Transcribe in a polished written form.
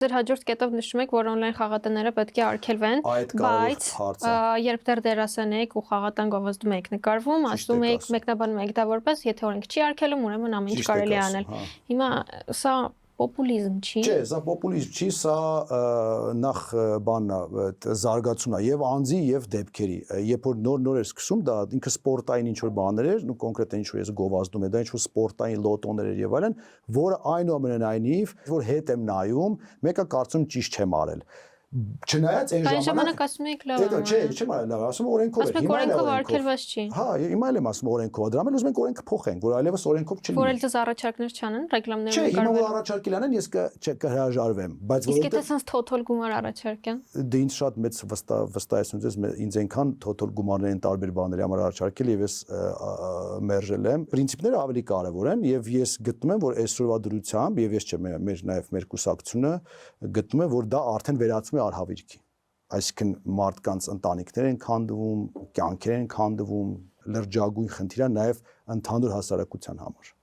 Ձեր հաջորդ կետով նշում եք, որ on-line խաղատները պետք է արգելվեն, բայց երբ դեռ դերասան եք ու խաղատան գովազդում եք նկարվում, ասում եք, մեկնաբանում եք դա որպես, եթե օրենք չի արգելում, ուրեմն ամեն ինչ կարելի է անել։ Հիմա սա պոպուլիզմ չի։ Չէ, սա պոպուլիզմ չի, սա նախ բանն է, զարգացումն է եւ անձի եւ դեպքերի։ Երբ որ նոր էր սկսում, դա ինքը սպորտային ինչ որ բաներ էր, ու կոնկրետ ինչ որ ես գովազդում եմ, դա ինչ որ սպորտային լոտոներ էր եւ այլն, որը այնուամենայնիվ, որ հետ եմ նայում, մեկը կարծում ճիշտ չեմ արել։ Չնայած այն ժամանակ ասում եք լավ։ Չէ, չեմ արել լավ, ասում օրենքով է։ Հիմա օրենքով արգելված չի։ Հա, հիմա էլ եմ ասում օրենքով է, դրա համար ուզում ենք օրենքը փոխենք, որ այլևս օրենքով չլինի։ Որ էլ դες առաջարկներ չանեն, ռեկլամներ Չէ, հիմա որ առաջարկել անեն, ես կհրաժարվեմ, բայց Իսկ եթե sense total գումար առաջարկեն։ Դե ինձ շատ մեծ վստահեցություն ես, ինձ այնքան total գումարներին տարբեր բաների համար առաջարկել եւ ես մերժել եմ։ Պրինցիպները ավելի կարեւոր են եւ ես գտնում եմ, որ այսօրվա դրությամբ եւ ես չեմ նաեւ մեր կուսակցությունը գտնում եմ, որ դա արդեն վերածվում է արհավիրքի։ Այսինքն մարդկանց ընտանիքներ են քանդվում, կյանքեր են քանդվում, լրջագույն խնդիր է նաեւ ընդհանուր հասարակության համար։